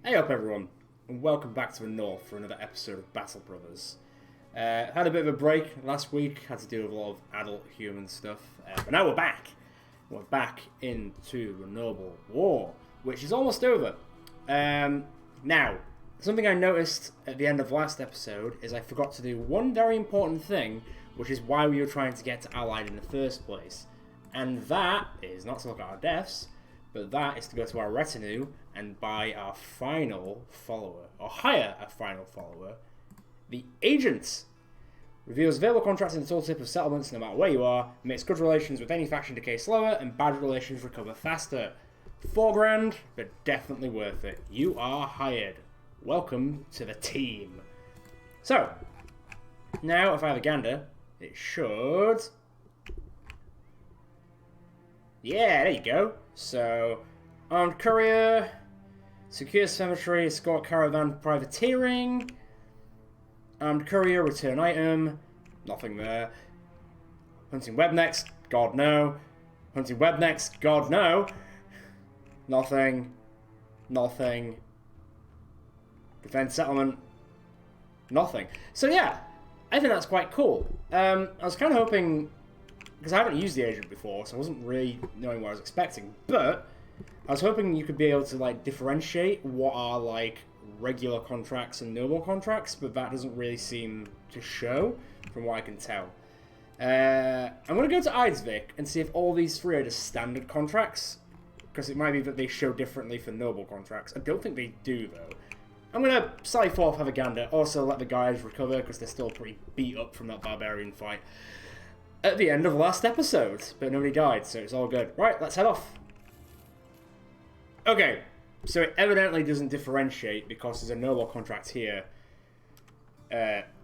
Hey up everyone, and welcome back to the North for another episode of Battle Brothers. Had a bit of a break last week, had to deal with a lot of adult human stuff, but now we're back. We're back into the Noble War, which is almost over. Now, something I noticed at the end of last episode is I forgot to do one very important thing, which is why we were trying to get to Allied in the first place. And that is not to look at our deaths, but that is to go to our retinue and buy our final follower, or hire a final follower, the Agent. Reveals available contracts in the tooltip of settlements no matter where you are, makes good relations with any faction decay slower, and bad relations recover faster. $4,000, but definitely worth it. You are hired. Welcome to the team. So, now if I have a gander, it should... Yeah, there you go. So, armed courier, secure cemetery, escort caravan, privateering, armed courier, return item, nothing there. Hunting web next, God no. Hunting web next, God no. Nothing. Nothing. Defend settlement. Nothing. So yeah, I think that's quite cool. I was kind of hoping, because I haven't used the agent before, so I wasn't really knowing what I was expecting, but I was hoping you could be able to like differentiate what are like regular contracts and noble contracts, but that doesn't really seem to show from what I can tell. I'm going to go to Eidsvik and see if all these three are just standard contracts, because it might be that they show differently for noble contracts. I don't think they do though. I'm going to sally forth, have a gander, also let the guys recover because they're still pretty beat up from that barbarian fight at the end of last episode, but nobody died, so it's all good. Right, let's head off. Okay, so it evidently doesn't differentiate because there's a noble contract here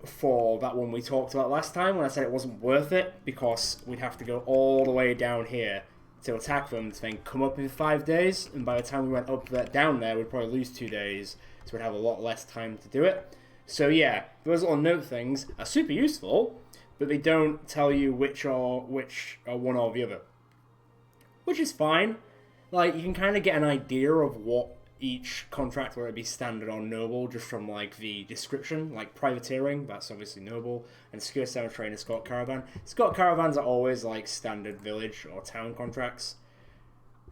for that one we talked about last time when I said it wasn't worth it because we'd have to go all the way down here to attack them to then come up in 5 days, and by the time we went up there, down there, we'd probably lose 2 days, so we'd have a lot less time to do it. So yeah, those little note things are super useful, but they don't tell you which are one or the other, which is fine. Like, you can kind of get an idea of what each contract, whether it be standard or noble, just from like the description. Like privateering, that's obviously noble, and secure cemetery and escort caravan. Escort caravans are always like standard village or town contracts.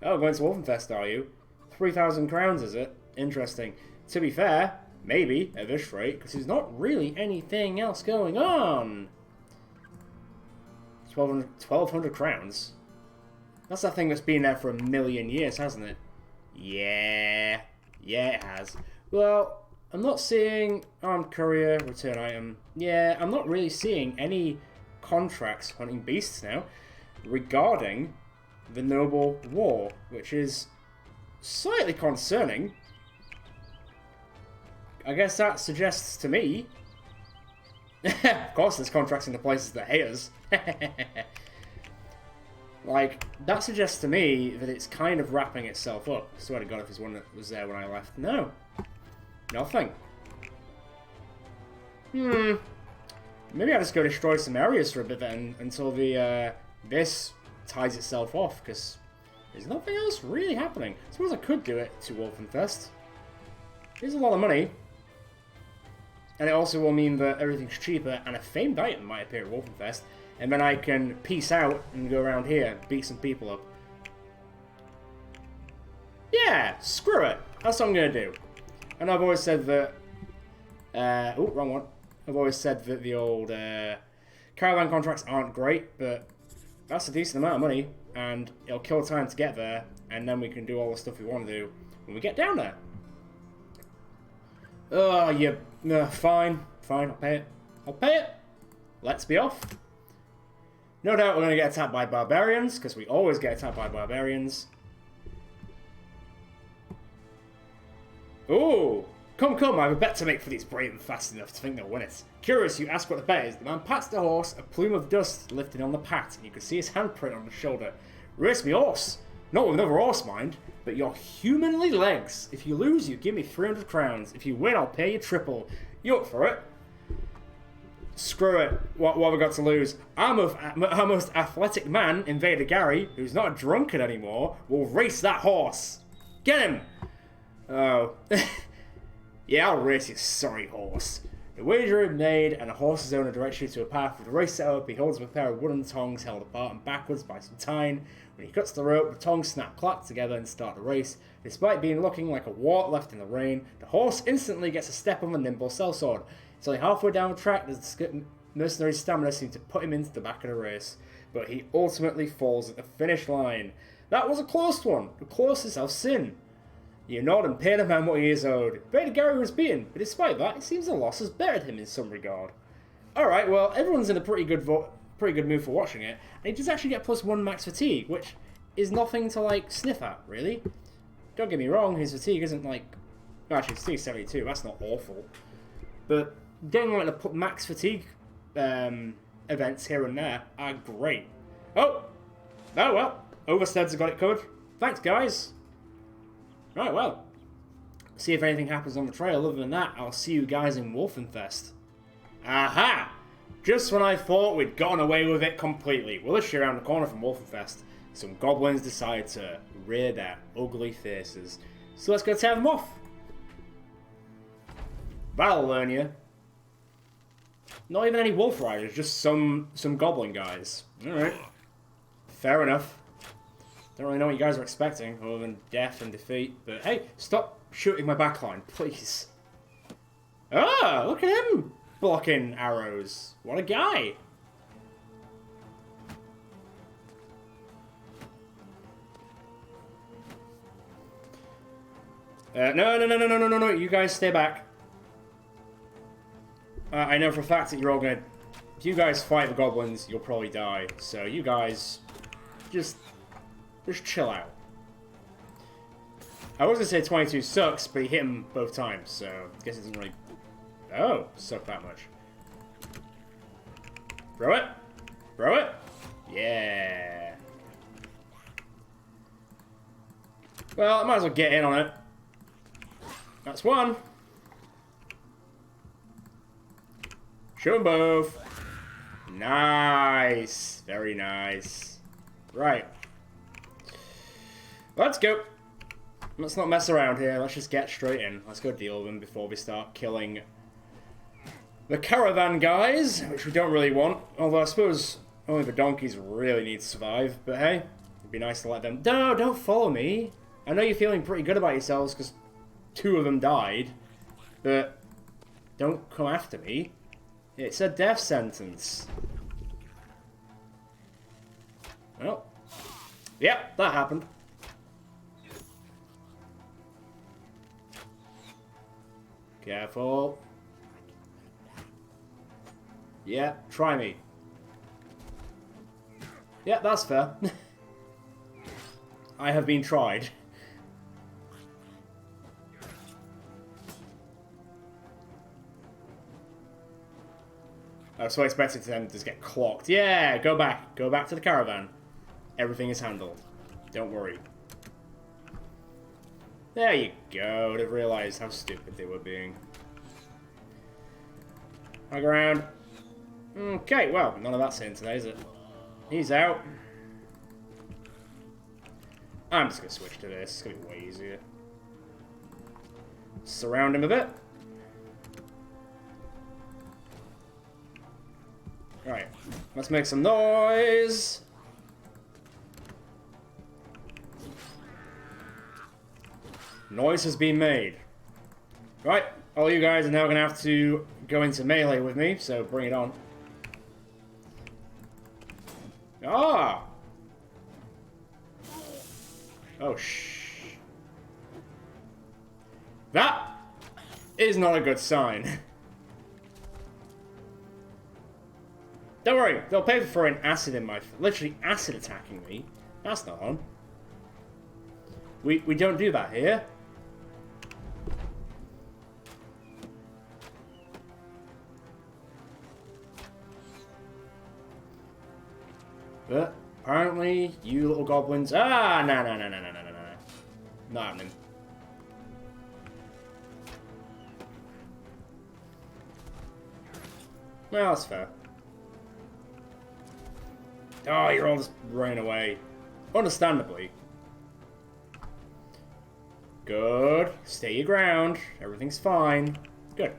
Oh, going to Wolfenfest, are you? 3,000 crowns, is it? Interesting. To be fair, maybe at this rate, because there's not really anything else going on. 1,200 crowns. That's that thing that's been there for 1,000,000 years, hasn't it? Yeah, it has. Well, I'm not seeing armed courier, return item. Yeah, I'm not really seeing any contracts hunting beasts now regarding the Noble War, which is slightly concerning. I guess that suggests to me... of course there's contracts in the places that hate us. Like, that suggests to me that it's kind of wrapping itself up. I swear to God, if there's one that was there when I left. No. Nothing. Maybe I'll just go destroy some areas for a bit then, until the, this ties itself off, because there's nothing else really happening. I suppose I could do it to Wolfenfest. It's a lot of money. And it also will mean that everything's cheaper, and a famed item might appear at Wolfenfest. And then I can peace out and go around here, beat some people up. Yeah, screw it. That's what I'm going to do. And I've always said that... oh, wrong one. I've always said that the old caravan contracts aren't great, but that's a decent amount of money, and it'll kill time to get there, and then we can do all the stuff we want to do when we get down there. Oh, yeah. Fine, I'll pay it. Let's be off. No doubt we're going to get attacked by barbarians, because we always get attacked by barbarians. Ooh! Come, I have a bet to make for these brave and fast enough to think they'll win it. Curious, you ask what the bet is. The man pats the horse, a plume of dust lifted on the pat, and you can see his handprint on the shoulder. Race me horse! Not with another horse, mind, but your humanly legs. If you lose, you give me 300 crowns. If you win, I'll pay you triple. You up for it? Screw it. What have I got to lose? Our most athletic man, Invader Gary, who's not a drunkard anymore, will race that horse. Get him! Oh. Yeah, I'll race you, sorry horse. The wager is made, and the horse's owner directs you to a path with the race set up. He holds up a pair of wooden tongs held apart and backwards by some tyne. When he cuts the rope, the tongs snap clack together and start the race. Despite being looking like a wart left in the rain, the horse instantly gets a step on the nimble sellsword. It's only halfway down the track that the mercenary's stamina seems to put him into the back of the race, but he ultimately falls at the finish line. That was a close one, the closest I've seen. You nod and pay the man what he is owed. Vader Gary was beaten, but despite that, it seems the loss has bettered him in some regard. Alright, well, everyone's in a pretty good mood for watching it, and he does actually get +1 max fatigue, which is nothing to, like, sniff at, really. Don't get me wrong, his fatigue isn't, like... Actually, his fatigue's 72, that's not awful. But getting, like, the max fatigue events here and there are great. Oh! Oh, well. Oversteads have got it covered. Thanks, guys. Right, well, see if anything happens on the trail. Other than that, I'll see you guys in Wolfenfest. Aha! Just when I thought we'd gotten away with it completely. Well, literally around the corner from Wolfenfest, some goblins decide to rear their ugly faces. So let's go tear them off. That'll learn you. Not even any wolf riders, just some goblin guys. Alright. Fair enough. Don't really know what you guys are expecting, other than death and defeat. But hey, stop shooting my backline, please. Ah, look at him blocking arrows. What a guy. No. You guys stay back. I know for a fact that you're all gonna... If you guys fight the goblins, you'll probably die. So you guys just chill out. I was gonna say 22 sucks, but he hit him both times, so I guess it doesn't really... Oh, suck that much. Throw it. Throw it. Yeah. Well, I might as well get in on it. That's one. Shoot them both. Nice. Very nice. Right. Let's go. Let's not mess around here. Let's just get straight in. Let's go deal with them before we start killing the caravan guys, which we don't really want. Although I suppose only the donkeys really need to survive. But hey, it'd be nice to let them... No, don't follow me. I know you're feeling pretty good about yourselves because 2 of them died. But don't come after me. It's a death sentence. Well, yep, that happened. Careful. Yeah, try me. Yeah, that's fair. I have been tried. I was so expecting them to just get clocked. Yeah, go back. Go back to the caravan. Everything is handled. Don't worry. There you go. They've realized how stupid they were being. Hug around. Okay, well, none of that's in today, is it? He's out. I'm just going to switch to this. It's going to be way easier. Surround him a bit. Right. Let's make some noise. Noise has been made. Right. All you guys are now going to have to go into melee with me, so bring it on. Ah! Oh, shh. That is not a good sign. Don't worry, they'll pay for throwing acid in my... Literally acid attacking me. That's not on. We don't do that here. But apparently, you little goblins... Ah, no. Not happening. Well, that's fair. Oh, you're all just running away. Understandably. Good. Stay your ground. Everything's fine. Good.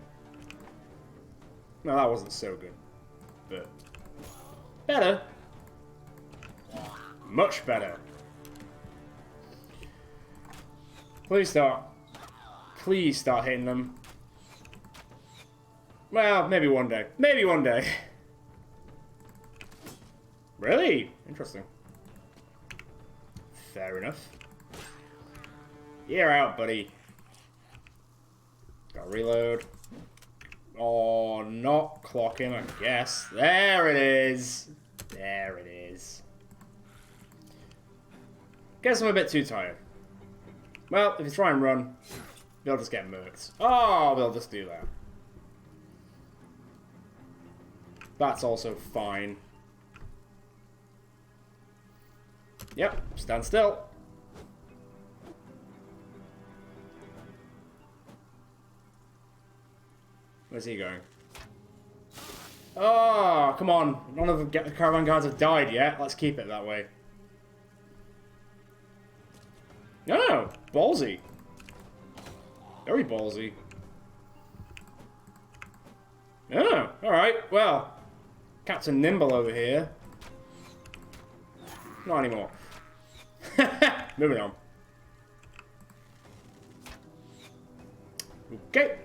No, that wasn't so good. But better. Much better. Please start. Please start hitting them. Well, maybe one day. Maybe one day. Really? Interesting. Fair enough. You're out, buddy. Gotta reload. Oh, not clocking, I guess. There it is. There it is. Guess I'm a bit too tired. Well, if you try and run, they'll just get murked. Oh, they'll just do that. That's also fine. Yep, stand still. Where's he going? Oh, come on. None of the caravan guards have died yet. Let's keep it that way. Oh, ballsy. Very ballsy. Oh, alright. Well, Captain Nimble over here. Not anymore. Moving on. Okay.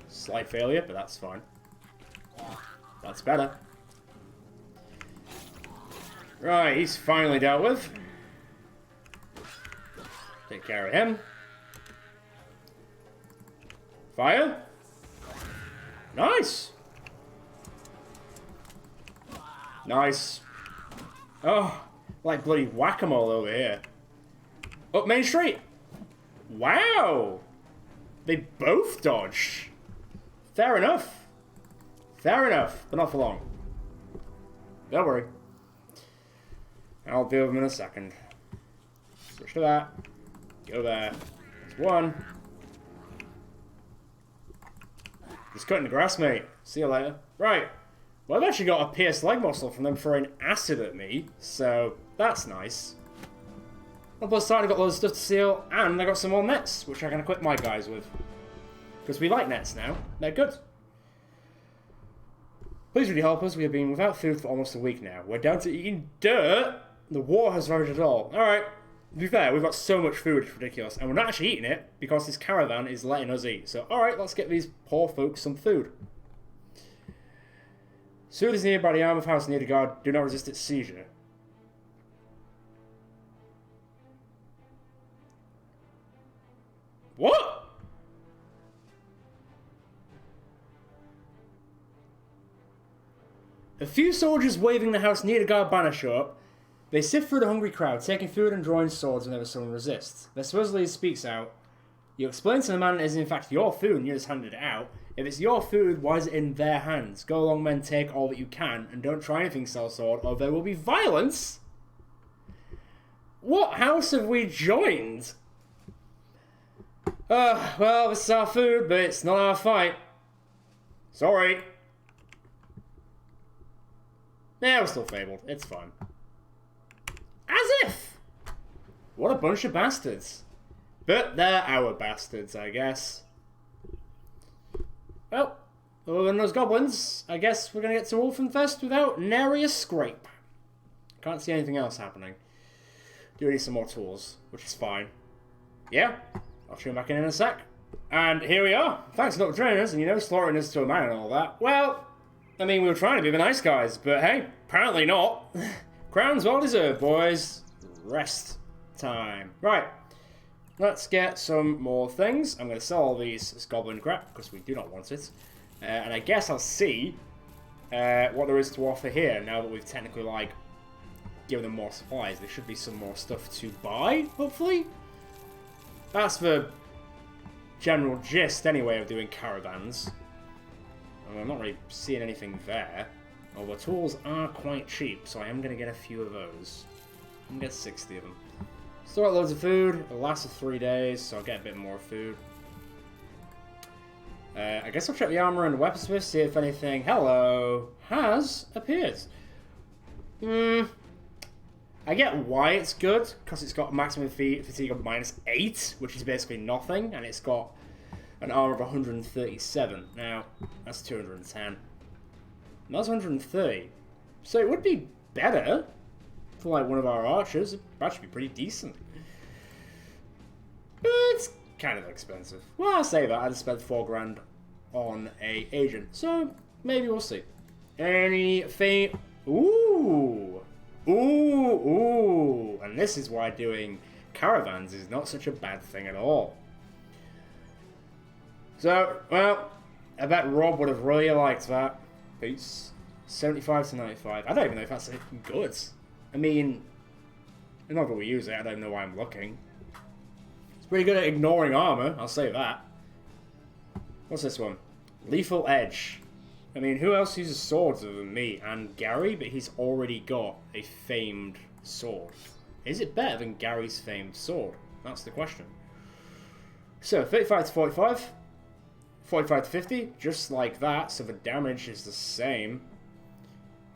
Slight failure, but that's fine. That's better. Right, he's finally dealt with. Take care of him. Fire. Nice. Nice. Oh, like bloody whack-a-mole over here. Up Main Street. Wow. They both dodged. Fair enough. Fair enough, but not for long. Don't worry. I'll deal with them in a second. Switch to that. Go there. There's one. Just cutting the grass, mate. See you later. Right. Well, I've actually got a pierced leg muscle from them throwing acid at me, so that's nice. On the plus side, I've got loads of stuff to seal, and I got some more nets, which I can equip my guys with. Because we like nets now. They're good. Please really help us. We have been without food for almost a week now. We're down to eating dirt. The war has ravaged it all. Alright. To be fair, we've got so much food, it's ridiculous. And we're not actually eating it, because this caravan is letting us eat. So, alright, let's get these poor folks some food. Soothe is nearby the Armoured House near the guard. Do not resist its seizure. What? A few soldiers waving the house near the guard banner show up. They sift through the hungry crowd, taking food and drawing swords whenever someone resists. Their supposedly speaks out. You explain to the man it is in fact your food and you just handed it out. If it's your food, why is it in their hands? Go along, men, take all that you can, and don't try anything, sellsword, or there will be violence. What house have we joined? Well, this is our food, but it's not our fight. Sorry. Yeah, we're still fabled. It's fine. As if! What a bunch of bastards. But they're our bastards, I guess. Well, other than those goblins, I guess we're going to get to Wolfenfest without nary a scrape. Can't see anything else happening. Do need some more tools, which is fine. Yeah, I'll tune back in a sec. And here we are. Thanks for not training us and, you know, slaughtering us to a man and all that. Well, I mean, we were trying to be the nice guys, but hey, apparently not. Crown's well deserved, boys. Rest time. Right. Let's get some more things. I'm going to sell all these goblin crap, because we do not want it. And I guess I'll see what there is to offer here, now that we've technically, like, given them more supplies. There should be some more stuff to buy, hopefully. That's the general gist, anyway, of doing caravans. I'm not really seeing anything there. Although tools are quite cheap, so I am going to get a few of those. I'm going to get 60 of them. Still got loads of food. It'll last for 3 days, so I'll get a bit more food. I guess I'll check the armor and the weaponsmith, see if anything, hello, has appeared. I get why it's good, because it's got maximum fatigue of -8, which is basically nothing, and it's got an armor of 137. Now, that's 210. And that's 130. So it would be better for like one of our archers. It'd actually be pretty decent. But it's kind of expensive. Well, I'll say that. I just spent 4 grand on a agent. So maybe we'll see. Anything? Ooh. Ooh. And this is why doing caravans is not such a bad thing at all. So, well, I bet Rob would have really liked that. Peace. 75 to 95. I don't even know if that's good. I mean, I'm not going to use it. I don't know why I'm looking. It's pretty good at ignoring armor, I'll say that. What's this one? Lethal Edge. I mean, who else uses swords other than me and Gary? But he's already got a famed sword. Is it better than Gary's famed sword? That's the question. So, 35 to 45. 45 to 50, just like that, so the damage is the same.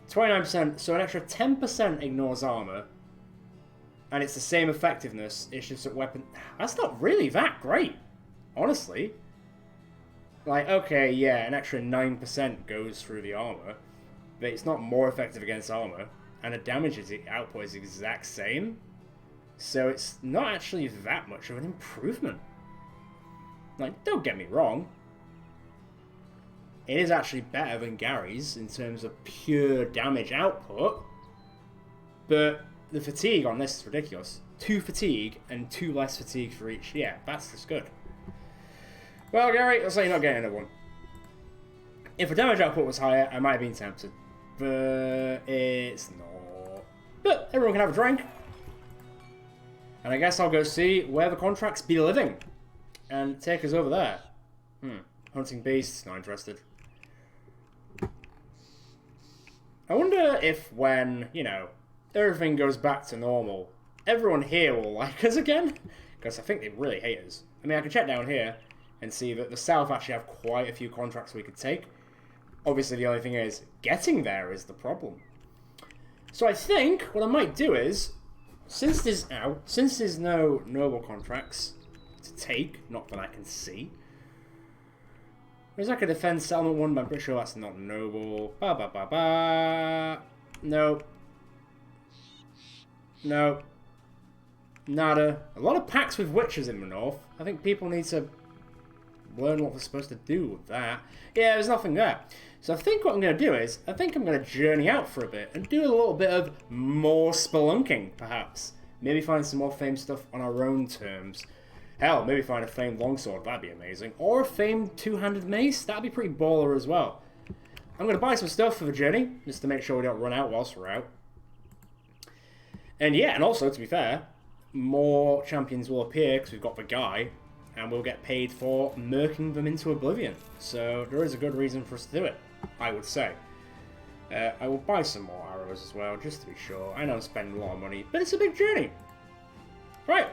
29%, so an extra 10% ignores armor. And it's the same effectiveness, it's just a weapon. That's not really that great, honestly. Like, okay, yeah, an extra 9% goes through the armor, but it's not more effective against armor, and the damage output is the exact same. So it's not actually that much of an improvement. Like, don't get me wrong. It is actually better than Gary's in terms of pure damage output, but the fatigue on this is ridiculous. 2 fatigue and 2 less fatigue for each. Yeah, that's just good. Well, Gary, I'll say you're not getting another one. If the damage output was higher, I might have been tempted, but it's not. But everyone can have a drink. And I guess I'll go see where the contracts be living and take us over there. Hunting beasts, not interested. I wonder if when, you know, everything goes back to normal, everyone here will like us again? Because I think they really hate us. I mean, I can check down here and see that the South actually have quite a few contracts we could take. Obviously, the only thing is, getting there is the problem. So I think what I might do is, since there's no noble contracts to take, not that I can see, there's like a defense settlement one, but I'm pretty sure that's not noble. Nope. Nope. Nada. A lot of pacts with witches in the north. I think people need to learn what they're supposed to do with that. Yeah, there's nothing there. So I think what I'm going to do is, I think I'm going to journey out for a bit and do a little bit of more spelunking, perhaps. Maybe find some more famed stuff on our own terms. Hell, maybe find a famed longsword, that'd be amazing. Or a famed two-handed mace, that'd be pretty baller as well. I'm going to buy some stuff for the journey, just to make sure we don't run out whilst we're out. And yeah, and also, to be fair, more champions will appear, because we've got the guy, and we'll get paid for murking them into oblivion. So there is a good reason for us to do it, I would say. I will buy some more arrows as well, just to be sure. I know I'm spending a lot of money, but it's a big journey. Right.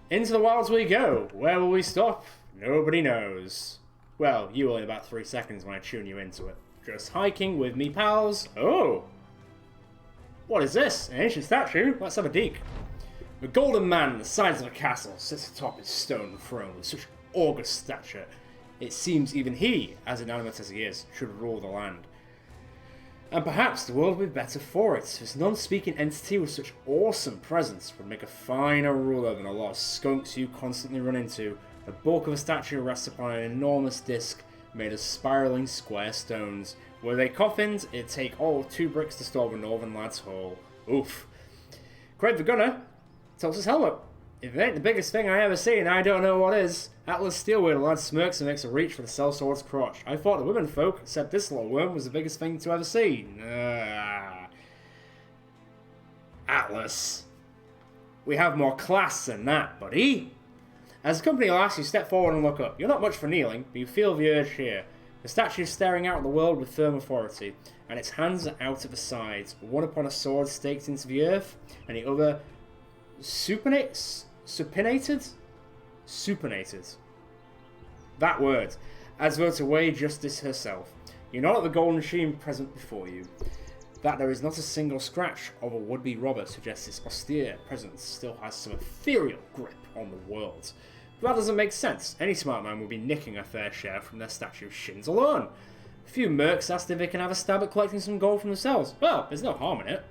Into the wilds we go. Where will we stop? Nobody knows. Well, you will in about 3 seconds when I tune you into it. Just hiking with me pals. Oh! What is this? An ancient statue? Let's have a dig. The golden man on the sides of a castle sits atop his stone throne with such august stature. It seems even he, as inanimate as he is, should rule the land. And perhaps the world would be better for it. This non-speaking entity with such awesome presence would make a finer ruler than a lot of skunks you constantly run into. The bulk of the statue rests upon an enormous disc made of spiraling square stones. Were they coffins, it'd take all 2 bricks to store the northern lad's hall. Oof. Craig the Gunner tilts his helmet. If it ain't the biggest thing I ever seen, I don't know what is. Atlas Steelway, the lad smirks and makes a reach for the sellsword's crotch. I thought the women folk said this little worm was the biggest thing to ever see. Atlas. We have more class than that, buddy. As the company will ask you, step forward and look up. You're not much for kneeling, but you feel the urge here. The statue is staring out at the world with firm authority, and its hands are out at the sides, one upon a sword staked into the earth, and the other supinated? That word, as though to weigh justice herself. You nod at the golden sheen present before you. That there is not a single scratch of a would-be robber suggests this austere presence still has some ethereal grip on the world. But that doesn't make sense. Any smart man would be nicking a fair share from their statue shins alone. A few mercs asked if they can have a stab at collecting some gold from themselves. Well, there's no harm in it.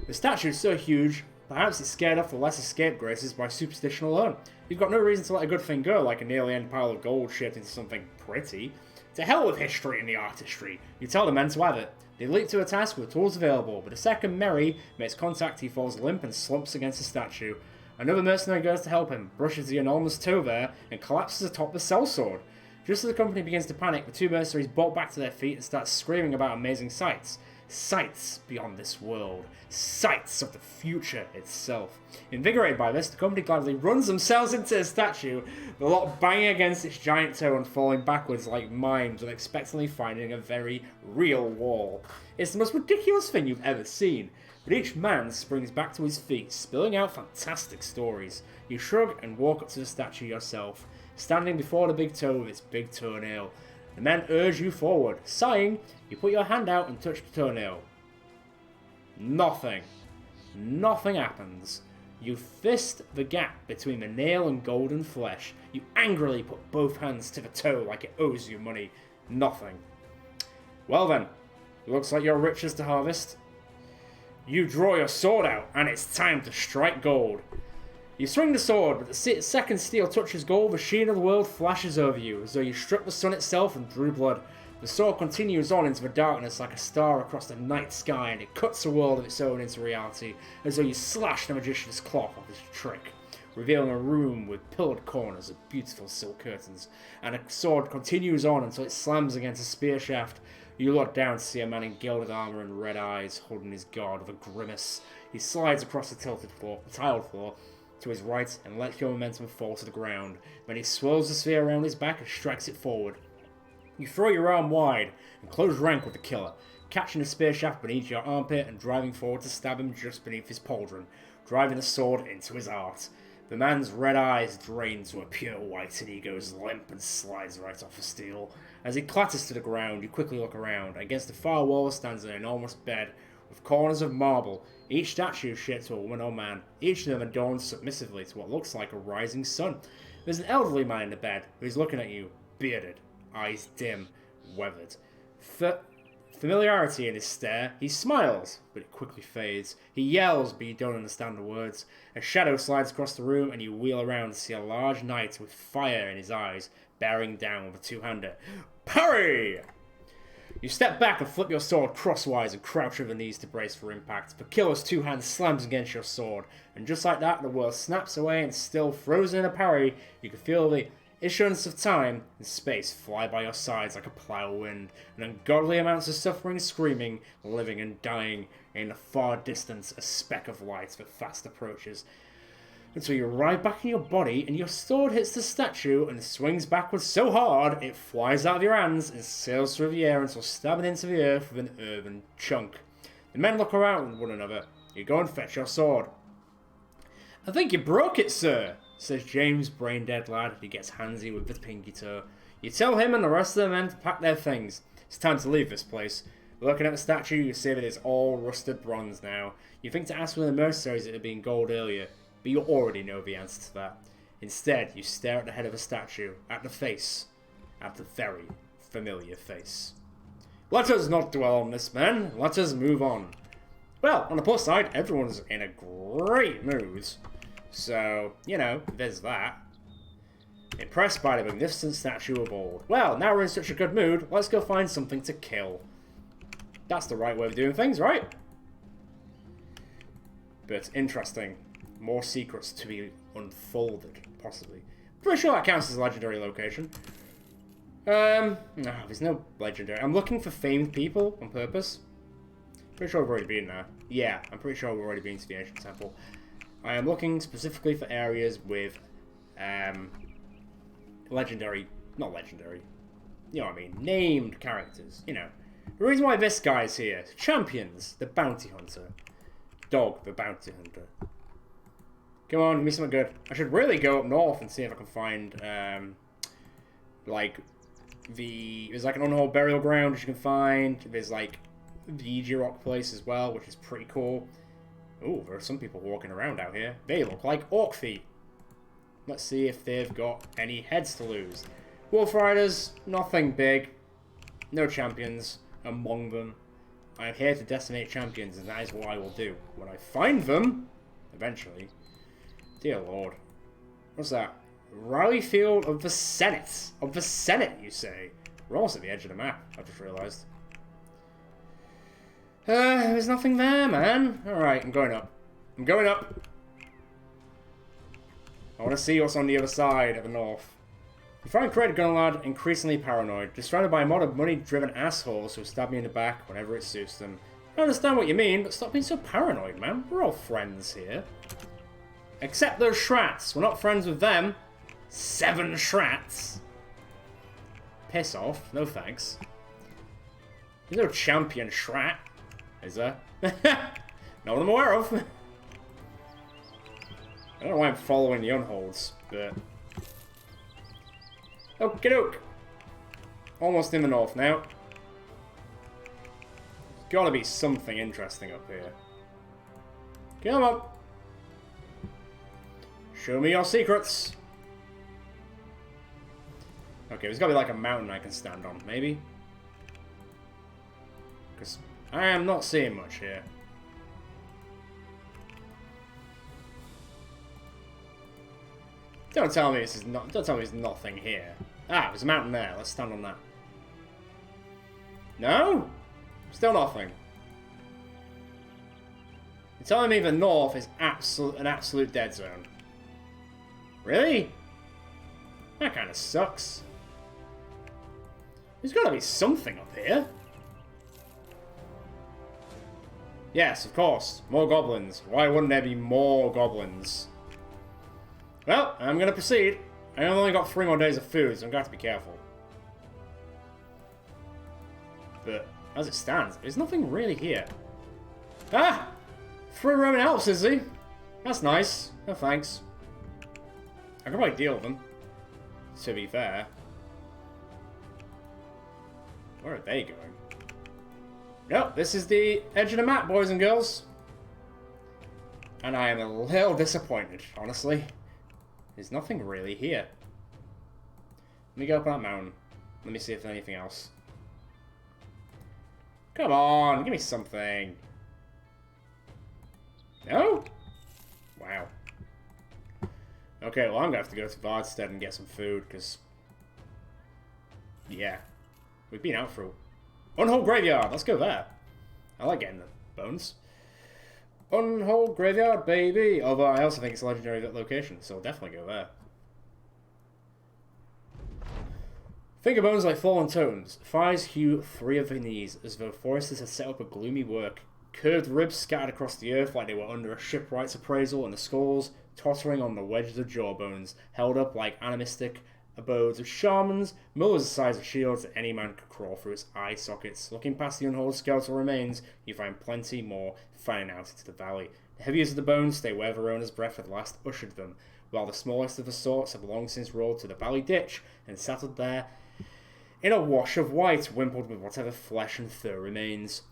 The statue is so huge, perhaps it's scared off the lesser scapegraces by superstition alone. You've got no reason to let a good thing go, like a nearly end pile of gold shaped into something pretty. To hell with history and the artistry. You tell the men to have it. They leap to a task with the tools available, but the second Merry makes contact, he falls limp and slumps against the statue. Another mercenary goes to help him, brushes the enormous toe there, and collapses atop the sellsword. Just as the company begins to panic, the two mercenaries bolt back to their feet and start screaming about amazing sights. Sights beyond this world. Sights of the future itself. Invigorated by this, the company gladly runs themselves into the statue, the lot banging against its giant toe and falling backwards like mimes, unexpectedly finding a very real wall. It's the most ridiculous thing you've ever seen, but each man springs back to his feet, spilling out fantastic stories. You shrug and walk up to the statue yourself, standing before the big toe with its big toenail. The men urge you forward. Sighing, you put your hand out and touch the toenail. Nothing. Nothing happens. You fist the gap between the nail and golden flesh. You angrily put both hands to the toe like it owes you money. Nothing. Well then, looks like your riches to harvest. You draw your sword out, and it's time to strike gold. You swing the sword, but the second steel touches gold, the sheen of the world flashes over you, as though you struck the sun itself and drew blood. The sword continues on into the darkness like a star across the night sky, and it cuts a world of its own into reality, as though you slash the magician's cloth off his trick, revealing a room with pillared corners of beautiful silk curtains, and the sword continues on until it slams against a spear shaft. You look down to see a man in gilded armour and red eyes, holding his guard with a grimace. He slides across the tiled floor, to his right and lets your momentum fall to the ground. Then he swirls the sphere around his back and strikes it forward. You throw your arm wide and close rank with the killer, catching the spear shaft beneath your armpit and driving forward to stab him just beneath his pauldron, driving the sword into his heart. The man's red eyes drain to a pure white and he goes limp and slides right off the steel. As he clatters to the ground, you quickly look around. Against the far wall stands an enormous bed with corners of marble, each statue shaped to a woman or man, each of them adorned submissively to what looks like a rising sun. There's an elderly man in the bed who is looking at you, bearded, eyes dim, weathered. Familiarity in his stare. He smiles, but it quickly fades. He yells, but you don't understand the words. A shadow slides across the room, and you wheel around to see a large knight with fire in his eyes, bearing down with a two-hander. Parry! You step back and flip your sword crosswise and crouch over the knees to brace for impact. The killer's two hands slams against your sword, and just like that, the world snaps away and still frozen in a parry, you can feel the issuance of time and space fly by your sides like a plough wind, and ungodly amounts of suffering, screaming, living and dying. In the far distance, a speck of light that fast approaches, until you arrive back in your body and your sword hits the statue and swings backwards so hard it flies out of your hands and sails through the air until stabbing into the earth with an earthen chunk. The men look around at one another. You go and fetch your sword. "I think you broke it, sir," says James, brain-dead lad. He gets handsy with the pinky toe. You tell him and the rest of the men to pack their things. It's time to leave this place. Looking at the statue, you see that it's all rusted bronze now. You think to ask one of the mercenaries that it had been gold earlier, but you already know the answer to that. Instead, you stare at the head of a statue, at the face, at the very familiar face. Let us not dwell on this, men. Let us move on. Well, on the plus side, everyone's in a great mood. So, you know, there's that. Impressed by the magnificent statue of old. Well, now we're in such a good mood, let's go find something to kill. That's the right way of doing things, right? But interesting. More secrets to be unfolded, possibly. Pretty sure that counts as a legendary location. No, there's no legendary. I'm looking for famed people on purpose. Pretty sure we've already been there. Yeah, I'm pretty sure we've already been to the ancient temple. I am looking specifically for areas with, legendary, not legendary, you know what I mean, named characters, you know. The reason why this guy's here, Champions, the bounty hunter. Dog, the bounty hunter. Come on, give me something good. I should really go up north and see if I can find, like, there's like an unhauled burial ground that you can find. There's like the Rock place as well, which is pretty cool. Oh, there are some people walking around out here. They look like orc feet. Let's see if they've got any heads to lose. Wolf Riders, nothing big. No champions among them. I am here to decimate champions, and that is what I will do. When I find them, eventually. Dear Lord. What's that? Rally Field of the Senate. Of the Senate, you say? We're almost at the edge of the map, I've just realised. There's nothing there, man. Alright, I'm going up. I'm going up. I want to see what's on the other side of the north. You find Creative Gun Lad increasingly paranoid, just surrounded by a mob of money-driven assholes who stab me in the back whenever it suits them. I understand what you mean, but stop being so paranoid, man. We're all friends here. Except those Shrats. We're not friends with them. 7 Shrats. Piss off. No thanks. There's no champion Shrat, is there? Not what I'm aware of. I don't know why I'm following the unholds, but... Okie doke. Almost in the north now. There's gotta be something interesting up here. Come on. Show me your secrets. Okay, there's gotta be like a mountain I can stand on, maybe? Because I am not seeing much here. Don't tell me this is not. Don't tell me there's nothing here. Ah, there's a mountain there. Let's stand on that. No? Still nothing. You're telling me the north is an absolute dead zone. Really? That kind of sucks. There's got to be something up here. Yes, of course. More goblins. Why wouldn't there be more goblins? Well, I'm going to proceed. I only got 3 more days of food, so I'm going to have to be careful. But, as it stands, there's nothing really here. Ah! 3 Roman elves, is he? That's nice. No thanks. I can probably deal with them, to be fair. Where are they going? Nope, this is the edge of the map, boys and girls. And I am a little disappointed, honestly. There's nothing really here. Let me go up that mountain. Let me see if there's anything else. Come on, give me something. No? Wow. Okay, well I'm gonna have to go to Vardstead and get some food, because... yeah. We've been out for... Unhold Graveyard! Let's go there. I like getting the bones. Unhold Graveyard, baby! Although I also think it's legendary that location, so I'll definitely go there. Finger bones like fallen totems. Thighs hew 3 of the knees, as though foresters had set up a gloomy work. Curved ribs scattered across the earth like they were under a shipwright's appraisal, and the skulls tottering on the wedges of jawbones, held up like animistic abodes of shamans, millers the size of shields that any man could crawl through its eye sockets. Looking past the unholy skeletal remains, you find plenty more fanning out into the valley. The heaviest of the bones stay where their owner's breath had last ushered them, while the smallest of the sorts have long since rolled to the valley ditch and settled there in a wash of white, wimpled with whatever flesh and fur remains.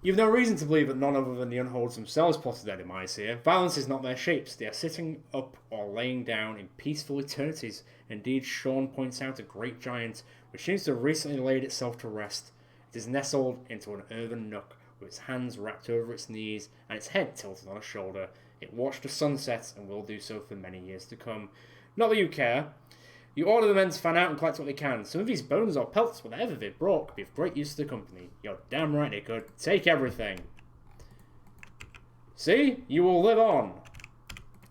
You have no reason to believe that none other than the unholds themselves plotted their demise here. Violence is not their shapes. They are sitting up or laying down in peaceful eternities. Indeed, Sean points out a great giant, which seems to have recently laid itself to rest. It is nestled into an earthen nook, with its hands wrapped over its knees, and its head tilted on a shoulder. It watched the sunset, and will do so for many years to come. Not that you care. You order the men to fan out and collect what they can. Some of these bones or pelts, whatever they brought, could be of great use to the company. You're damn right they could. Take everything. See? You will live on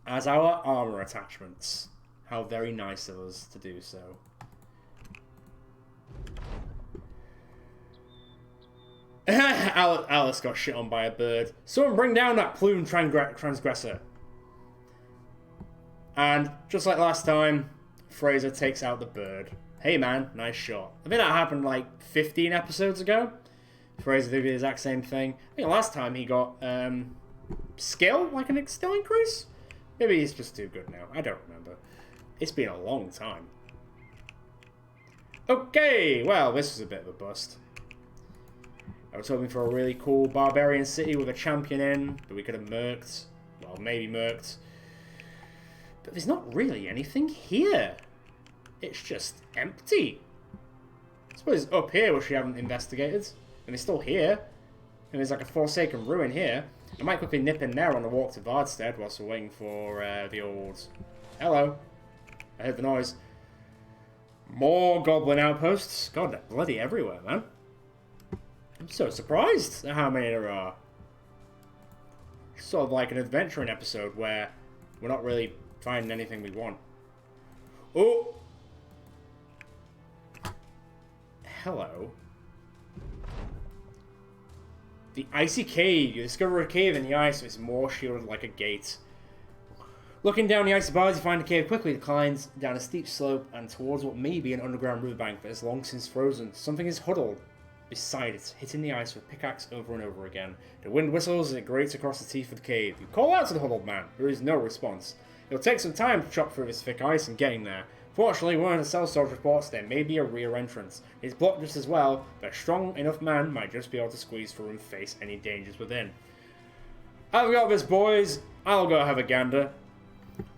as our armor attachments. How very nice of us to do so. Alice got shit on by a bird. Someone bring down that plumed transgressor. And just like last time, Fraser takes out the bird. Hey man, nice shot. I think that happened like 15 episodes ago. Fraser did the exact same thing. I think last time he got skill, like an skill increase? Maybe he's just too good now. I don't remember. It's been a long time. Okay, well, this was a bit of a bust. I was hoping for a really cool barbarian city with a champion in that we could have murked. Well, maybe murked. But there's not really anything here. It's just empty. I suppose it's up here which we haven't investigated. And it's still here. And there's like a forsaken ruin here. I might quickly nip in there on the walk to Vardstead whilst we're waiting for the old... Hello. I heard the noise. More goblin outposts. God, they're bloody everywhere, man. I'm so surprised at how many there are. It's sort of like an adventuring episode where we're not really finding anything we want. Oh! Hello. The Icy Cave. You discover a cave in the ice with more shielded like a gate. Looking down the icy bars, you find the cave quickly declines down a steep slope and towards what may be an underground riverbank that has long since frozen. Something is huddled beside it, hitting the ice with a pickaxe over and over again. The wind whistles and it grates across the teeth of the cave. You call out to the huddled man. There is no response. It'll take some time to chop through this thick ice and getting there. Fortunately, one of the cell storage reports there may be a rear entrance. It's blocked just as well, but a strong enough man might just be able to squeeze through and face any dangers within. I've got this, boys. I'll go have a gander.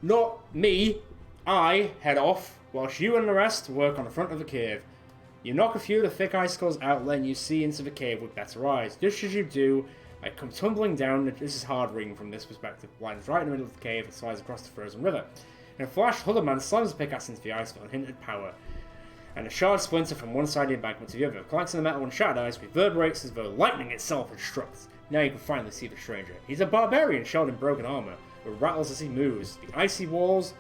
Not me. I head off, whilst you and the rest work on the front of the cave. You knock a few of the thick icicles out, letting you see into the cave with better eyes. Just as you do, I come tumbling down. This is hard reading from this perspective. Lands right in the middle of the cave and slides across the frozen river. In a flash, the other man slams the pickaxe into the ice with unhindered power, and a shard splinter from one side of the embankment to the other. Collecting the metal and shattered ice reverberates as though lightning itself had struck. Now you can finally see the stranger. He's a barbarian shelled in broken armor, but rattles as he moves. The icy walls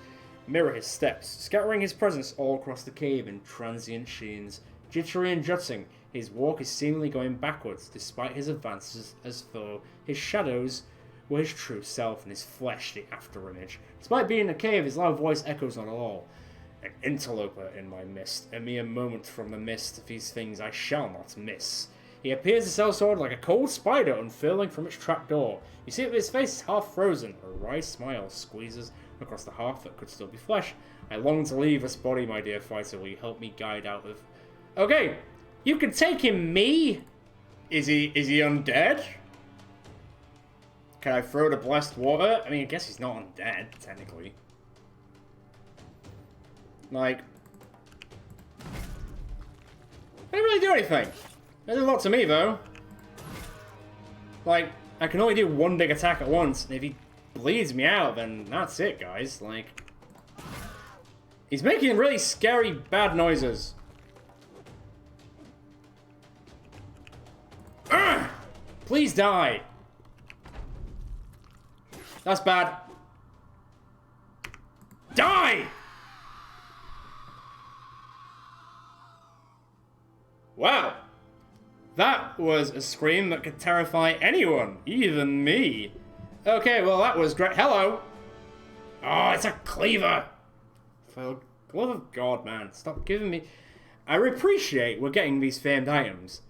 mirror his steps, scattering his presence all across the cave in transient sheens. Jittery and jutting, his walk is seemingly going backwards, despite his advances, as though his shadows were his true self and his flesh the after-image. Despite being in a cave, his loud voice echoes not at all. An interloper in my mist, a mere moment from the mist of these things I shall not miss. He appears to sellsword like a cold spider unfurling from its trapdoor. You see that his face is half frozen, a wry smile squeezes across the half that could still be flesh. I long to leave this body, my dear fighter. Will you help me guide out of... Okay, you can take him, me? Is he undead? Can I throw the blessed water? I mean, I guess he's not undead, technically. Like... I didn't really do anything. That did a lot to me, though. Like, I can only do one big attack at once, and if he bleeds me out, then that's it, guys. Like... He's making really scary, bad noises. Urgh! Please die. That's bad. Die! Wow. That was a scream that could terrify anyone, even me. Okay, well that was great. Hello! Oh, it's a cleaver! For the love of God, man, stop giving me... I appreciate we're getting these famed items.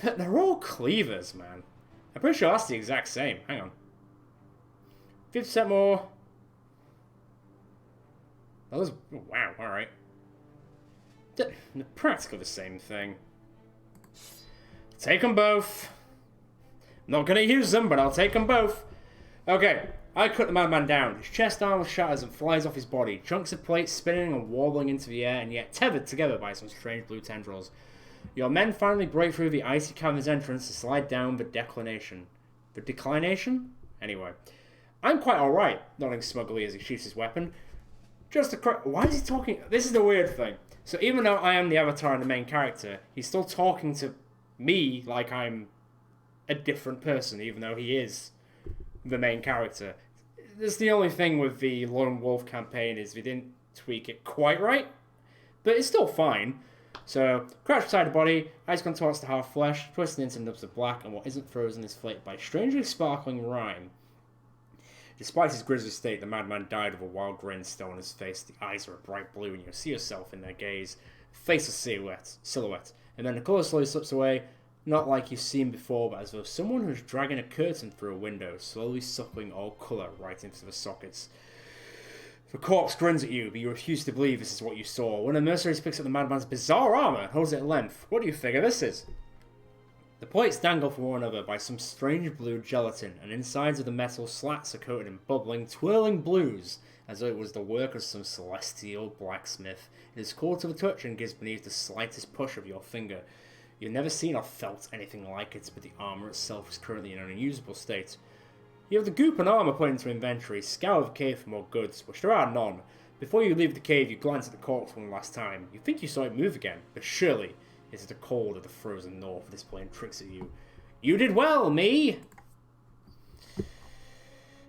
But they're all cleavers, man. I'm pretty sure that's the exact same. Hang on. 50% more. That was... Wow, alright. They're practically the same thing. Take them both. I'm not going to use them, but I'll take them both. Okay, I cut the madman down. His chest armor shatters and flies off his body. Chunks of plate spinning and wobbling into the air, and yet tethered together by some strange blue tendrils. Your men finally break through the icy cavern's entrance to slide down the declination. The declination? Anyway. I'm quite alright, nodding smugly as he shoots his weapon. Just a why is he talking? This is the weird thing. So even though I am the avatar and the main character, he's still talking to me like I'm a different person, even though he is the main character. That's the only thing with the Lone Wolf campaign is they didn't tweak it quite right, but it's still fine. So, crouch beside the body, eyes contorts to half flesh, twisting into nubs of black, and what isn't frozen is flaked by strangely sparkling rime. Despite his grisly state, the madman died with a wild grin still on his face. The eyes are a bright blue, and you see yourself in their gaze. Face a silhouette, and then the colour slowly slips away, not like you've seen before, but as though someone was dragging a curtain through a window, slowly suckling all colour right into the sockets. The corpse grins at you, but you refuse to believe this is what you saw. One of the mercenaries picks up the madman's bizarre armour and holds it at length. What do you figure this is? The plates dangle from one another by some strange blue gelatin, and insides of the metal slats are coated in bubbling, twirling blues, as though it was the work of some celestial blacksmith. It is cool to the touch and gives beneath the slightest push of your finger. You've never seen or felt anything like it, but the armour itself is currently in an unusable state. You have the goop and armour put into inventory, scour the cave for more goods, which there are none. Before you leave the cave, you glance at the corpse one last time. You think you saw it move again, but surely it is the cold of the frozen north that is playing tricks at you. You did well, me!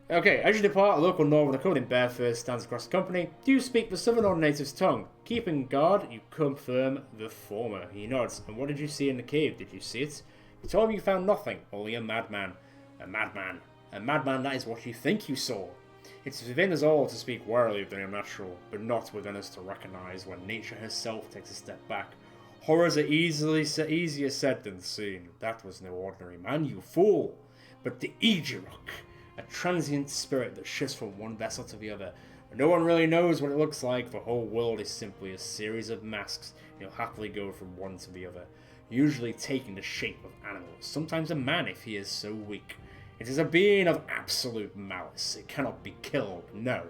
Okay, as you depart, a local northerner covered in bare fur stands across the company. Do you speak the southern or native's tongue? Keeping guard, you confirm the former. He nods. And what did you see in the cave? Did you see it? You told me you found nothing, only a madman. A madman. A madman, that is what you think you saw. It is within us all to speak warily of the unnatural, but not within us to recognise when nature herself takes a step back. Horrors are easier said than seen. That was no ordinary man, you fool, but the Ejirok, a transient spirit that shifts from one vessel to the other. No one really knows what it looks like. The whole world is simply a series of masks, and you'll happily go from one to the other, usually taking the shape of animals, sometimes a man if he is so weak. It is a being of absolute malice. It cannot be killed, no.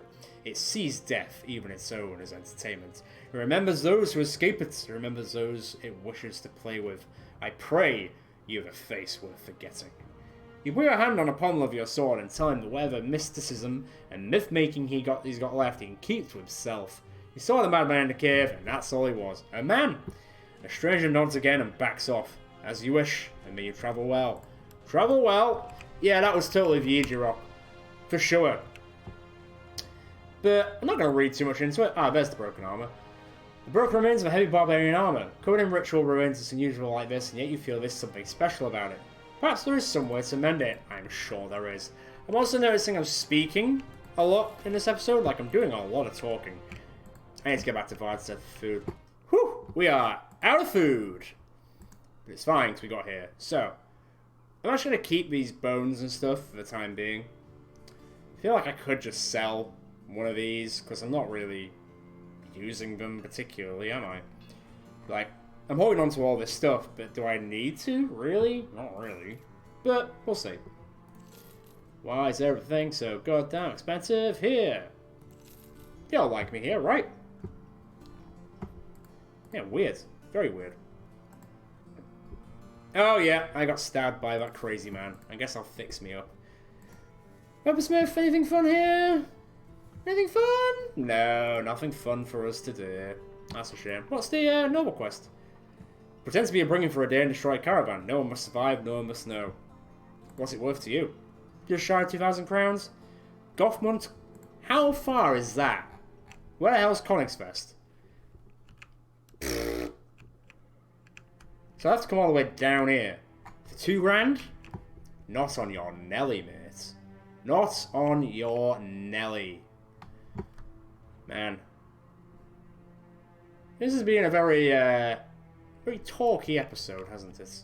It sees death, even its own, as entertainment. It remembers those who escape it. It remembers those it wishes to play with. I pray you have a face worth forgetting. You put your hand on the pommel of your sword and tell him that whatever mysticism and myth-making he's got left, he can keep to himself. You saw the madman in the cave, and that's all he was. A man! The stranger nods again and backs off. As you wish, and may you travel well. Travel well? Yeah, that was totally the Ejirok. For sure. But I'm not going to read too much into it. Ah, there's the broken armour. The broken remains of a heavy barbarian armour. Covered in ritual ruins, it's unusual like this, and yet you feel there's something special about it. Perhaps there is some way to mend it. I'm sure there is. I'm also noticing I'm speaking a lot in this episode. Like, I'm doing a lot of talking. I need to get back to Vard's for food. Whew! We are out of food! But it's fine, because we got here. So, I'm actually going to keep these bones and stuff for the time being. I feel like I could just sell one of these, because I'm not really using them particularly, am I? Like, I'm holding on to all this stuff, but do I need to? Really? Not really. But, we'll see. Why is everything so goddamn expensive here? Y'all like me here, right? Yeah, weird. Very weird. Oh yeah, I got stabbed by that crazy man. I guess I'll fix me up. Peppersmith, anything fun here? Anything fun? No, nothing fun for us to do. That's a shame. What's the noble quest? Pretend to be a bringing for a day and destroy a caravan. No one must survive, no one must know. What's it worth to you? Just shy of 2,000 crowns? Gothmund? How far is that? Where the hell's Königsfest? So I have to come all the way down here. For 2 grand? Not on your Nelly, mate. Not on your Nelly. Man. This has been a very talky episode, hasn't it?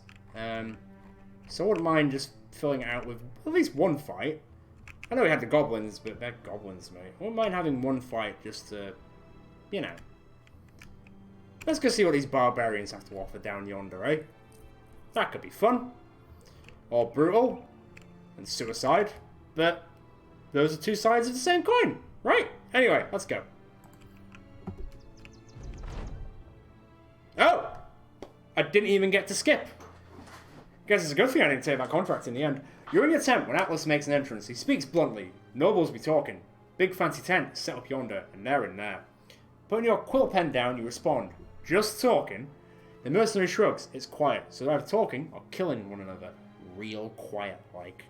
So I wouldn't mind just filling it out with at least one fight. I know we had the goblins, but they're goblins, mate. I wouldn't mind having one fight just to, you know. Let's go see what these barbarians have to offer down yonder, eh? That could be fun. Or brutal. And suicide. But those are 2 sides of the same coin, right? Anyway, let's go. Oh! I didn't even get to skip. Guess it's a good thing I didn't take that contract in the end. You're in your tent when Atlas makes an entrance. He speaks bluntly. Nobles be talking. Big fancy tent set up yonder, and they're in there. Putting your quill pen down, you respond. Just talking? The mercenary shrugs. It's quiet, so they're either talking or killing one another. Real quiet, like.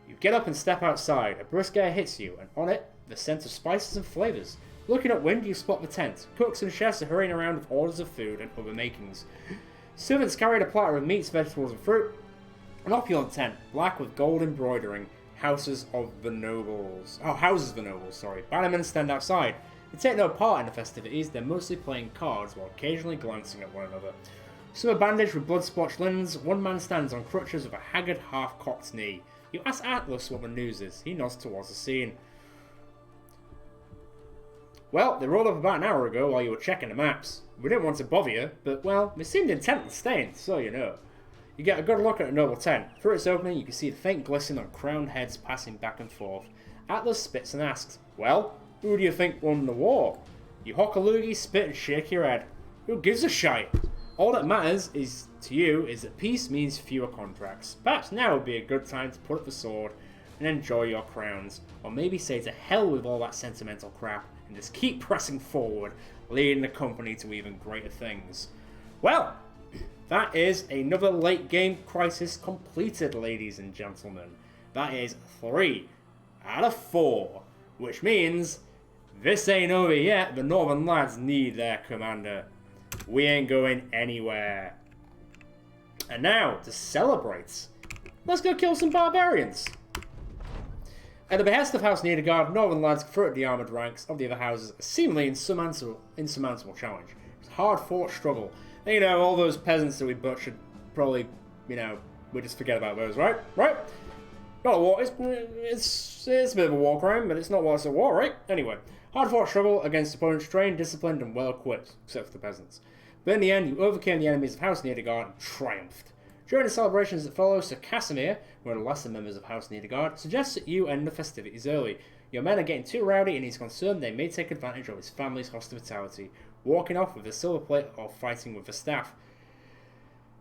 You get up and step outside. A brisk air hits you, and on it, the scent of spices and flavours. Looking upwind, you spot the tent. Cooks and chefs are hurrying around with orders of food and other makings. Servants carried a platter of meats, vegetables, and fruit. An opulent tent, black with gold embroidering. Houses of the nobles. Oh, houses of the nobles, sorry. Bannermen stand outside. They take no part in the festivities. They're mostly playing cards while occasionally glancing at one another. Some are bandaged with blood-splotched linens. One man stands on crutches with a haggard, half-cocked knee. You ask Atlas what the news is. He nods towards the scene. Well, they rolled up about an hour ago while you were checking the maps. We didn't want to bother you, but, well, they seemed intent on staying, so you know. You get a good look at a noble tent. Through its opening, you can see the faint glisten on crowned heads passing back and forth. Atlas spits and asks, "Well, who do you think won the war?" You hock a loogie, spit, and shake your head. Who gives a shite? All that matters to you is that peace means fewer contracts. Perhaps now would be a good time to put up the sword and enjoy your crowns. Or maybe say to hell with all that sentimental crap and just keep pressing forward, leading the company to even greater things. Well, that is another late game crisis completed, ladies and gentlemen. That is 3 out of 4, which means this ain't over yet. The Northern lads need their commander. We ain't going anywhere. And now, to celebrate, let's go kill some barbarians. At the behest of House Nedergaard, Northern lads confronted the armoured ranks of the other houses, a seemingly insurmountable challenge. It was a hard-fought struggle. And, you know, all those peasants that we butchered, probably, you know, we just forget about those, right? Right? Not a war. It's a bit of a war crime, but it's not worse a war, right? Anyway, hard-fought struggle against opponents trained, disciplined, and well-equipped, except for the peasants. But in the end, you overcame the enemies of House Nedergaard and triumphed. During the celebrations that follow, Sir Casimir, one of the lesser members of House Nedergaard, suggests that you end the festivities early. Your men are getting too rowdy and he's concerned they may take advantage of his family's hospitality, walking off with a silver plate or fighting with the staff.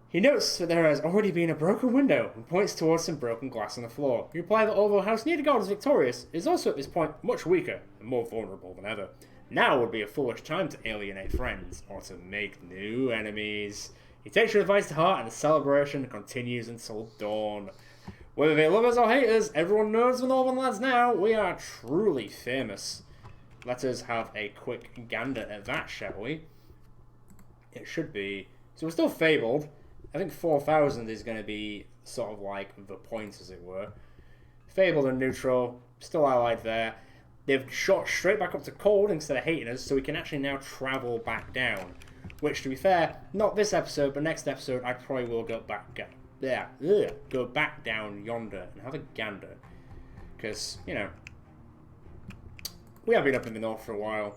He notes that there has already been a broken window and points towards some broken glass on the floor. You reply that although House Nedergaard is victorious, it is also at this point much weaker and more vulnerable than ever. Now would be a foolish time to alienate friends or to make new enemies. He takes your advice to heart and the celebration continues until dawn. Whether they love us or hate us, everyone knows the Northern lads now. We are truly famous. Let us have a quick gander at that, shall we? It should be... So we're still fabled. I think 4,000 is going to be sort of like the point, as it were. Fabled and neutral. Still allied there. They've shot straight back up to cold instead of hating us, so we can actually now travel back down. Which, to be fair, not this episode, but next episode, I probably will go back down yonder and have a gander. Because, you know, we have been up in the north for a while.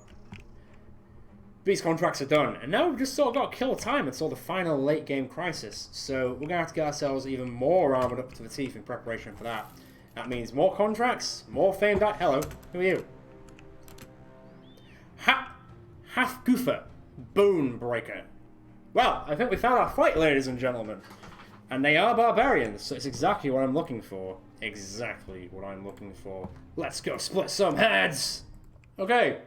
These contracts are done, and now we've just sort of got to kill time until the final late game crisis. So we're going to have to get ourselves even more armoured up to the teeth in preparation for that. That means more contracts, more famed... Hello, who are you? Half-Goofer, Bone Breaker. Well, I think we found our fight, ladies and gentlemen. And they are barbarians, so it's exactly what I'm looking for. Exactly what I'm looking for. Let's go split some heads! Okay.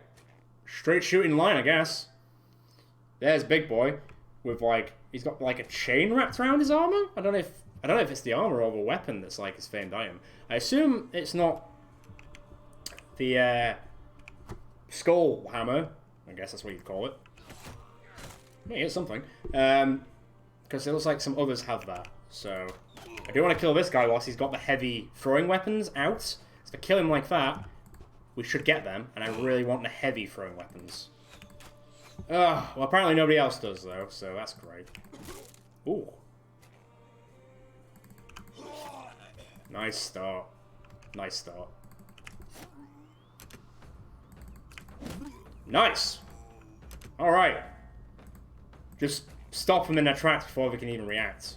Straight shooting line, I guess. There's Big Boy. With, like... He's got, like, a chain wrapped around his armor? I don't know if it's the armor or the weapon that's, like, his famed item. I assume it's not the, skull hammer. I guess that's what you'd call it. Yeah, it's something. Because it looks like some others have that. So, I do want to kill this guy whilst he's got the heavy throwing weapons out. So to kill him like that, we should get them. And I really want the heavy throwing weapons. Well, apparently nobody else does, though. So that's great. Ooh. Nice start. Nice start. Nice! Alright. Just stop them in their tracks before they can even react.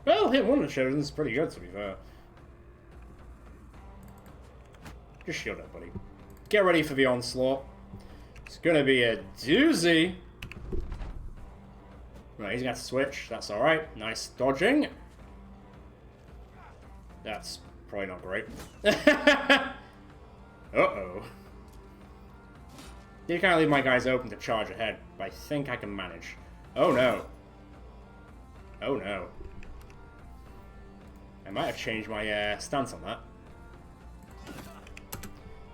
Well, hit one of the shoulders is pretty good, to be fair. Just shield up, buddy. Get ready for the onslaught. It's gonna be a doozy. Right, he's gonna have to switch. That's alright. Nice dodging. That's probably not great. Uh-oh. You can't leave my guys open to charge ahead, but I think I can manage. Oh no. Oh no. I might have changed my stance on that.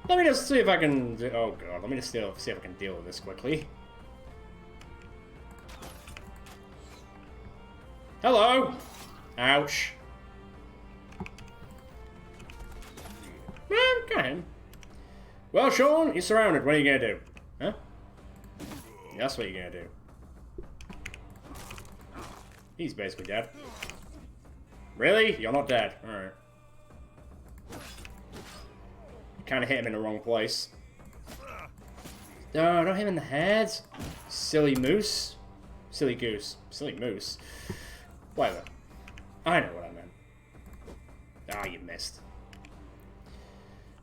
Let me just see if I can do... Oh god, let me just see if I can deal with this quickly. Hello! Ouch. Got him. Well, Sean, you're surrounded. What are you gonna do? Huh? That's what you're gonna do. He's basically dead. Really? You're not dead. Alright. You kind of hit him in the wrong place. No, don't hit him in the head. Silly moose. Silly goose. Silly moose. Whatever. I know what I meant. Ah, you missed.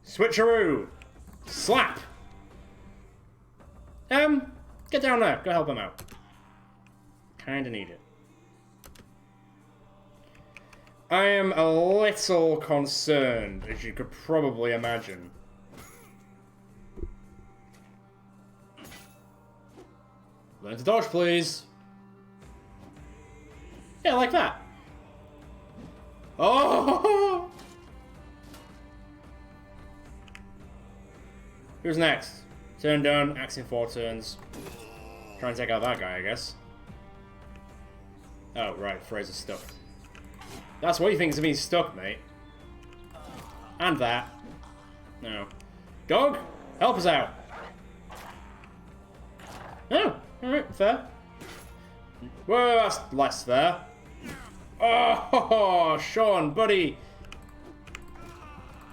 Switcheroo! Slap! Get down there. Go help him out. Kinda need it. I am a little concerned, as you could probably imagine. Learn to dodge, please. Yeah, like that. Oh! Who's next? Turn done, axe in 4 turns. Try and take out that guy, I guess. Oh, right, Fraser's stuck. That's what you think of being stuck, mate. And that. No. Dog, help us out. Oh, alright, fair. Whoa, that's less fair. Oh, Sean, buddy.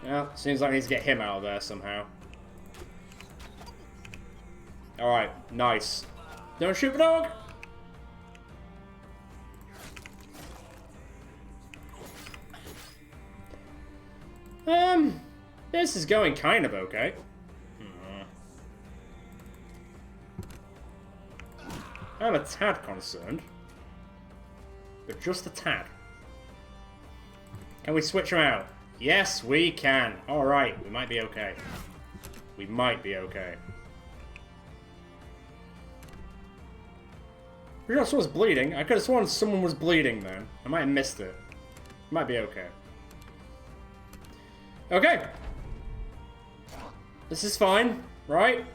Yeah, seems like I need to get him out of there somehow. Alright, nice. Don't shoot the dog! This is going kind of okay. I'm a tad concerned. But just a tad. Can we switch them out? Yes, we can. Alright, we might be okay. We might be okay. Pretty sure someone's bleeding. I could have sworn someone was bleeding then. I might have missed it. Might be okay. Okay. This is fine, right?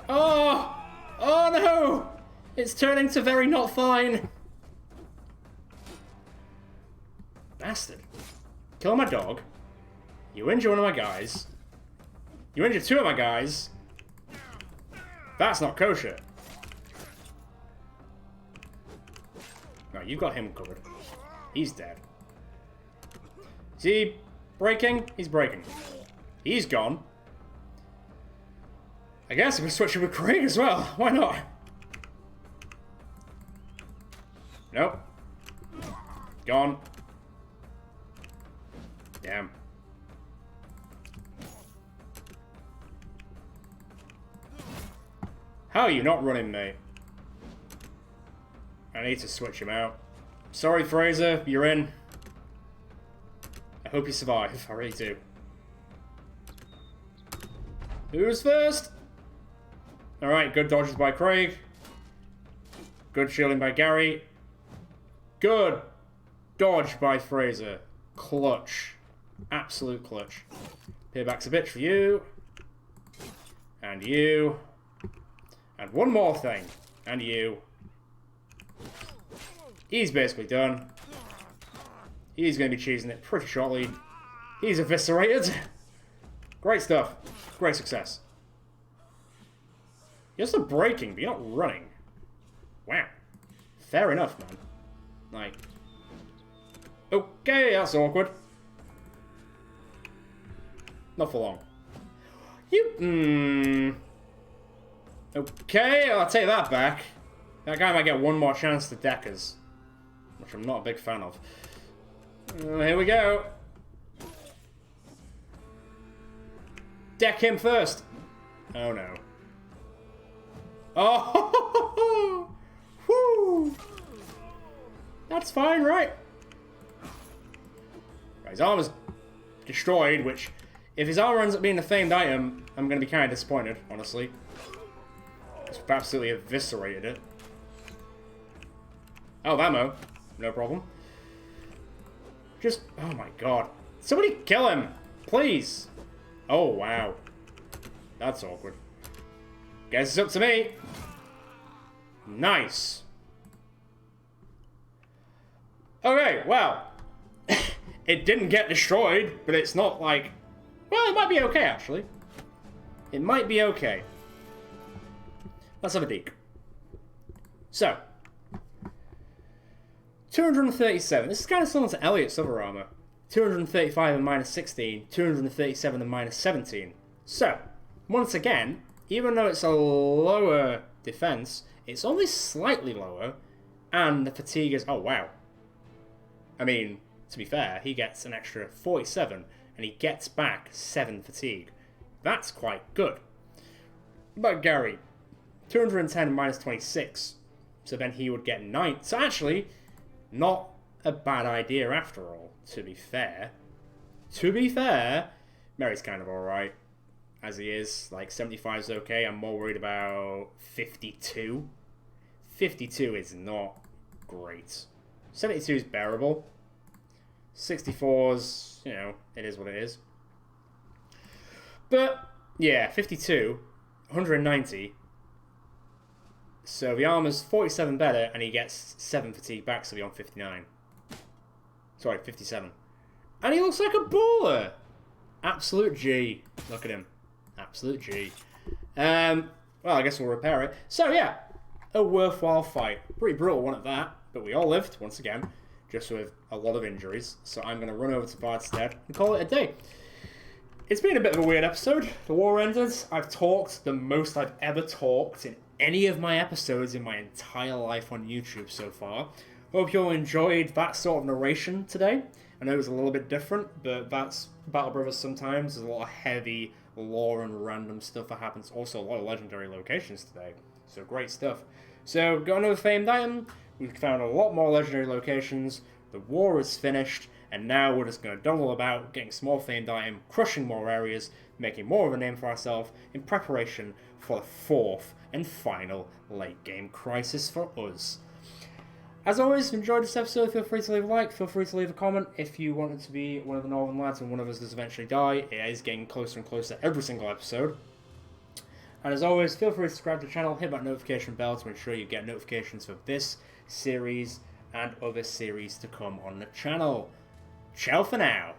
Oh! Oh no! It's turning to very not fine. Bastard. Kill my dog. You injure one of my guys. You injure 2 of my guys. That's not kosher. No, you got him covered. He's dead. Is he breaking? He's breaking. He's gone. I guess we switch it with Craig as well. Why not? Nope. Gone. Damn. How are you not running, mate? I need to switch him out. Sorry, Fraser, you're in. I hope you survive. I really do. Who's first? Alright, good dodges by Craig. Good shielding by Gary. Good dodge by Fraser. Clutch. Absolute clutch. Payback's a bitch for you. And you. And one more thing. And you. He's basically done. He's going to be cheesing it pretty shortly. He's eviscerated. Great stuff. Great success. You're still braking, but you're not running. Wow. Fair enough, man. Like... Okay, that's awkward. Not for long. You... Okay, I'll take that back. That guy might get one more chance to deck us. Which I'm not a big fan of. Here we go. Deck him first. Oh no. Oh! Whoo! That's fine, right? His armor's destroyed, which, if his armor ends up being a famed item, I'm going to be kind of disappointed, honestly. It's absolutely eviscerated it. Oh, ammo. No problem. Just, oh my god. Somebody kill him, please. Oh, wow. That's awkward. Guess it's up to me. Nice. Okay, well. It didn't get destroyed, but it's not like... Well, it might be okay, actually. It might be okay. Let's have a deke. So. 237. This is kind of similar to Elliot's other armor. 235 and minus 16. 237 and minus 17. So, once again, even though it's a lower defense, it's only slightly lower, and the fatigue is, oh wow. I mean, to be fair, he gets an extra 47, and he gets back 7 fatigue. That's quite good. But Gary, 210 minus 26, so then he would get 9. So actually, not a bad idea after all, to be fair. To be fair, Mary's kind of alright, as he is. Like, 75 is okay. I'm more worried about 52. 52 is not great. 72 is bearable. 64's, you know, it is what it is. But, yeah, 52, 190. So the armor's 47 better, and he gets 7 fatigue back, so he's on 59. Sorry, 57. And he looks like a baller! Absolute G. Look at him. Absolute G. Well, I guess we'll repair it. So, yeah, a worthwhile fight. Pretty brutal one at that, but we all lived, once again, just with a lot of injuries. So I'm going to run over to Bardstead and call it a day. It's been a bit of a weird episode. The war ended. I've talked the most I've ever talked in any of my episodes in my entire life on YouTube so far. Hope you all enjoyed that sort of narration today. I know it was a little bit different, but that's Battle Brothers sometimes. There's a lot of heavy lore and random stuff that happens. Also, a lot of legendary locations today. So, great stuff. So, got another famed item. We've found a lot more legendary locations. The war is finished. And now we're just going to dawdle about, getting some more famed item, crushing more areas, making more of a name for ourselves in preparation for the 4th and final late game crisis for us. As always, if you enjoyed this episode, feel free to leave a like, feel free to leave a comment if you want it to be one of the Northern Lads and one of us does eventually die. It is getting closer and closer every single episode. And as always, feel free to subscribe to the channel, hit that notification bell to ensure you get notifications for this series and other series to come on the channel. Ciao for now.